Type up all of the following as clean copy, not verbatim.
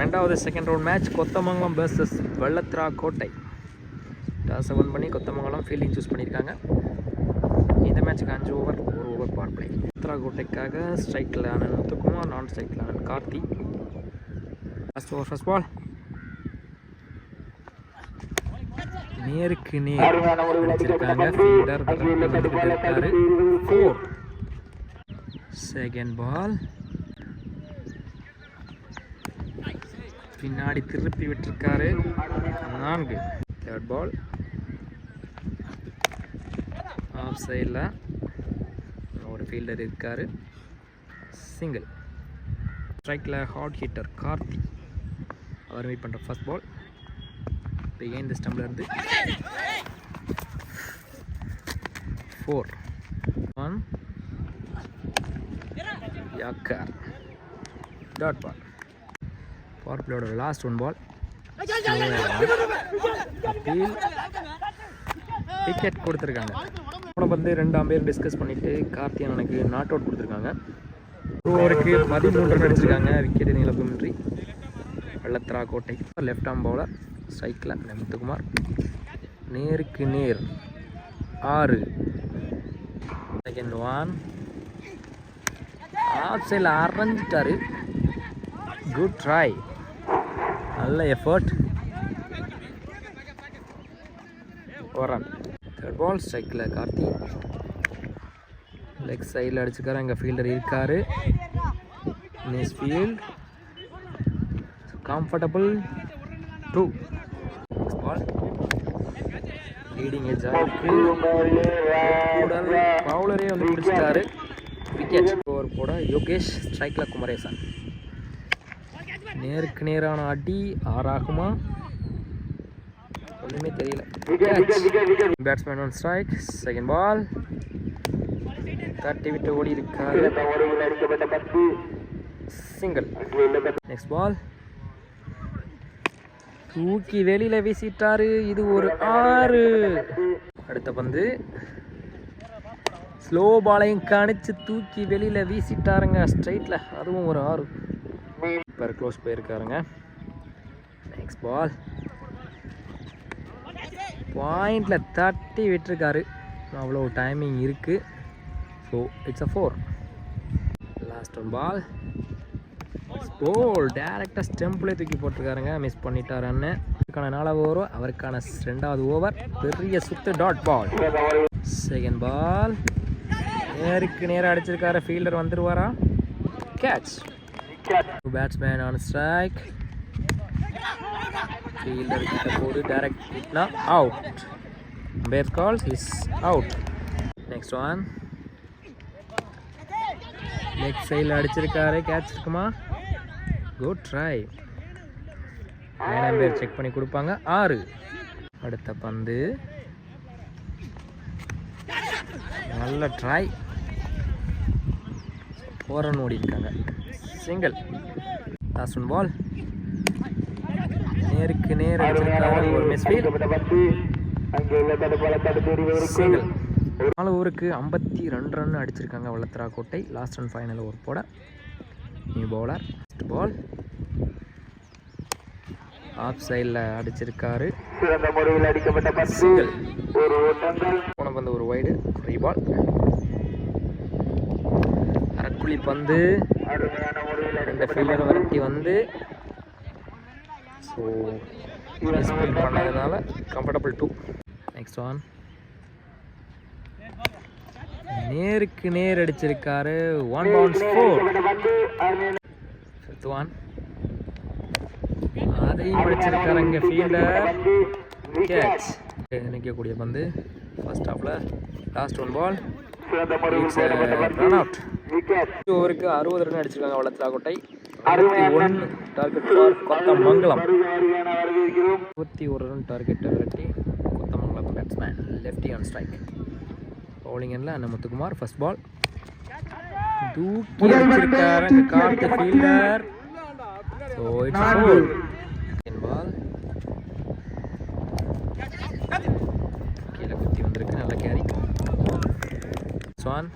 ரெண்டாவது second round match Kothamangalam vs வெள்ளத்ரா கோட்டை. டாஸை win பண்ணி கொத்தமங்கலம் ஃபீல்டிங் சூஸ் பண்ணியிருக்காங்க. இந்த மேட்ச்சுக்கு 5 ஓவர் 1 ஓவர் பவர் பிளே. வெள்ளத்ரா கோட்டைக்காக ஸ்ட்ரைக்கில் ஆனன் முத்துக்குமார், நான் ஸ்ட்ரைக்கில் ஆனன் Karthi. First over first ball நேருக்கு நேர் அடிச்சிருக்காங்க. ஃபீல்டர் வந்துக்கிட்டு இருக்காரு. 4. செகண்ட் பால் பின்னாடி திருப்பி விட்டுருக்காரு. 4. தேர்ட் பால் ஆஃப் சைடில் ஒரு ஃபீல்டர் இருக்காரு. சிங்கிள். ஸ்ட்ரைக்கில் ஹார்ட் ஹிட்டர் கார்த்தி, அவர் வெயிட் பண்ணுற ஃபர்ஸ்ட் பால் பிகைண்ட் தி ஸ்டம்பில் இருந்து 4. 1 யாக்கர். Dot ball. பவர் பிளேயோட லாஸ்ட் 1 பால் அப்பீல் விக்கெட் கொடுத்துருக்காங்க. வந்து 2 அம்பையர் டிஸ்கஸ் பண்ணிவிட்டு கார்த்தியானனுக்கு நாட் அவுட் கொடுத்துருக்காங்க. ஓவருக்கு 13 ரன் அடிச்சிருக்காங்க. விக்கெட் இழப்புமின்றி வெள்ளத்ரா கோட்டை. லெஃப்ட் ஆர்ம் பவுலர் ஸ்ட்ரைக்கில் முத்துக்குமார். நேருக்கு நேர் 6. செகண்ட் 1 ஆஃப் சைடில் அரைஞ்சிட்டாரு. குட் ட்ரை, நல்ல எஃபர்ட். ஒரு ரன். தேர்ட் பால் ஸ்ட்ரைக்கில் கார்த்தி, லெக் சைடில் அடிச்சுக்காரு. அங்கே ஃபீல்டர் இருக்காரு. Next field comfortable 2. Next ball leading edge ஆகிருக்கு. பவுலரே வந்து பிடிச்சிட்டாரு. விக்கெட். ஓவர் போட யோகேஷ், ஸ்ட்ரைக்கில் குமரேசன். நேருக்கு நேரான அடி 6 ஆகுமா ஒன்றுமே தெரியல. Batsman on strike. Second ball தட்டி விட்டு ஓடி இருக்காரு. சிங்கிள். நெக்ஸ்ட் பால் தூக்கி வெளியில் வீசிட்டாரு. இது ஒரு 6. அடுத்த பந்து ஸ்லோ பாலையும் கணிச்சு தூக்கி வெளியில் வீசிட்டாருங்க ஸ்ட்ரைட்டில். அதுவும் ஒரு 6. இப்போ க்ளோஸ் போயிருக்காருங்க. நெக்ஸ்ட் பால் பாயிண்டில் தட்டி விட்டுருக்காரு. அவ்வளோ டைமிங் இருக்குது. So it's a 4. லாஸ்ட் 1 பால் போல் டேரெக்டாக ஸ்டெம்பிளே தூக்கி போட்டிருக்காருங்க. மிஸ் பண்ணிட்டார் அண்ணன். அவருக்கான 4வது ஓவர், அவருக்கான 2வது ஓவர். பெரிய சுத்து. Dot ball. செகண்ட் பால் நேருக்கு நேராக அடிச்சிருக்காரு. ஃபீல்டர் வந்துடுவாரா? Catch. Batsman on strike. Fielder கிட்ட போடு. டைரக்ட் ஹிட்னா out. Umpire calls is out. Next one leg சைடில் அடிச்சிருக்காரு. கேட்ச் இருக்குமா? Good try. அம்பையர் செக் பண்ணி கொடுப்பாங்க. 6. அடுத்த பந்து நல்ல ட்ரை. 4 ரன் ஓடி இருக்காங்க. சிங்கிள். லாஸ்ட் 1 பால் நேருக்கு நேர் அடிச்சிருக்காரு. ஒரு மிஸ் ஃபீல்ட். சிங்கிள். 4 ஓவருக்கு 52 ரன் அடிச்சிருக்காங்க வெள்ளத்ரா கோட்டை. லாஸ்ட் அண்ட் ஃபைனல் ஓவர் போட new bowler. First ball off சைடில் அடிச்சிருக்காரு. சிங்கிள். போன பந்து ஒரு வைடு. ஃப்ரீ பால். அரக்குழி பந்து இந்த ஃபீல்டரை விரட்டி வந்து ஸோ மிஸ்ஃபீல்ட் பண்ணதுனால கம்ஃபர்டபுள் 2. நெக்ஸ்ட் ஒன் நேருக்கு நேர் அடிச்சிருக்காரு. 1 பவுன்ஸ் 4. ஃபிஃப்த் ஒன் அதையும் அடிச்சிருக்காரு. இங்கே ஃபீல்டர். கேட்ச். நிற்கக்கூடிய பந்து ஃபர்ஸ்ட் ஹாஃபில். Last 1 ball run out. ஓவருக்கு 60 ரன் அடிச்சிருக்காங்க வெள்ளத்ரா கோட்டை. 61 டார்கெட் ஃபார் கொத்தமங்கலம். 21 ரன் டார்கெட்டை விரட்டி Kothamangalam batsman lefty on strike. Bowling எண்ணில் அண்ணன் முத்துக்குமார். ஃபர்ஸ்ட் பால் தூக்கி அடிச்சிருக்காரு. Karthi fielder. So it's 4. Second ball கீழே குத்தி வந்திருக்கு. நல்ல கேரி. ஸ்வான்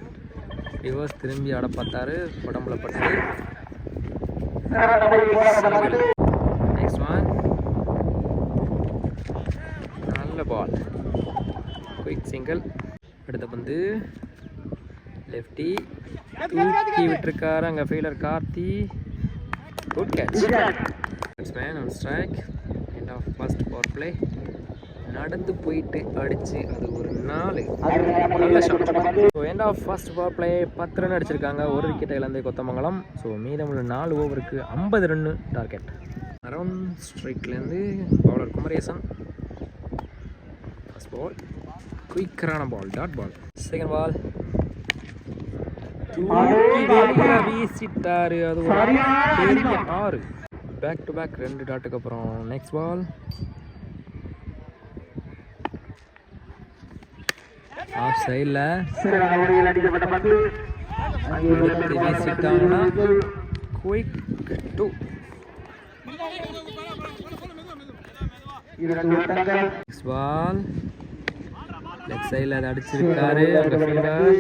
ரிவர்ஸ் திரும்பி ஆட பார்த்தாரு. உடம்புல பட்டு சிங்கிள். அடுத்த பந்து லெஃப்டி தூக்கி விட்டுருக்காரு. அங்கே fielder Karthi. Good catch. Batsman on strike. End of first power play. நடந்து போயிட்டு அடிச்சு அது ஒரு 4 நல்ல shot. So end of first power play 10 run அடிச்சிருக்காங்க. ஒரு விக்கெட்டை இழந்து கொத்தமங்கலம். ஸோ மீதமுள்ள 4 ஓவருக்கு 50 ரன் டார்கெட். அரௌண்ட் ஸ்ட்ரைக்லேருந்து பவுலர் குமரேசன். ஃபர்ஸ்ட் பால் குயிக்கரான ball, dot ball. Second ball வீசிட்டாரு. அது ஒரு பெரிய 6. பேக் டு பேக் 2 டாட்டுக்கு அப்புறம் நெக்ஸ்ட் பால் ஆஃப் சைடில் வீசிட்டாங்கன்னா குயிக் 2. நெக்ஸ்ட் பால் லெஃப்ட் சைடில் அதை அடிச்சிருக்காரு. அங்கே fielder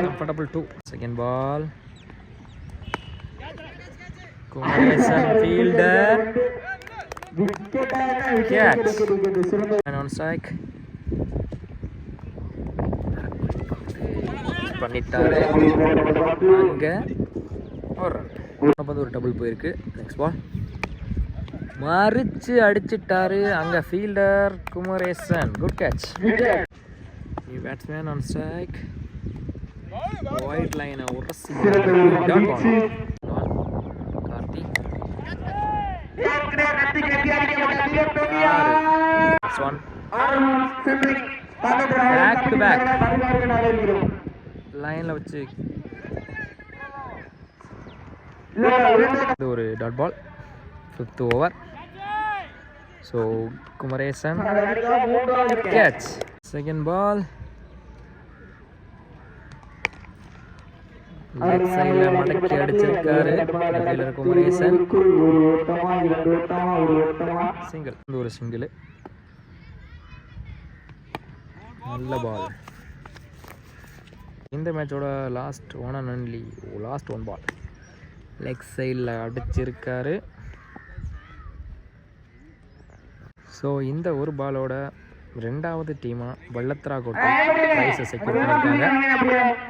comfortable 2. Second ball Kumaresan fielder catch and on strike பண்ணிட்டாரு. அங்கே ஒரு டபுள் போயிருக்கு. நெக்ஸ்ட் பால் மறிச்சு அடிச்சிட்டாரு. அங்கே fielder Kumaresan. Good catch. Batsman on strike. White லைனை உரசி கார்த்தி. பேக் டு பேக் லைன்ல வச்சு ஒரு dot ball. 5th over. So Kumaresan catch. Second ball left சைடில் மடக்கி அடிச்சிருக்காரு குமரேசன். சிங்கிள். ஒரு சிங்கிள். நல்ல பால். இந்த மேட்சோட லாஸ்ட் ஒன் பால் லெக் சைடில் அடிச்சிருக்காரு. ஸோ இந்த ஒரு பாலோட 2வது டீமாக வள்ளத்தரா கோட்டை ப்ரைஸை செக்யூர் பண்ணியிருக்காங்க.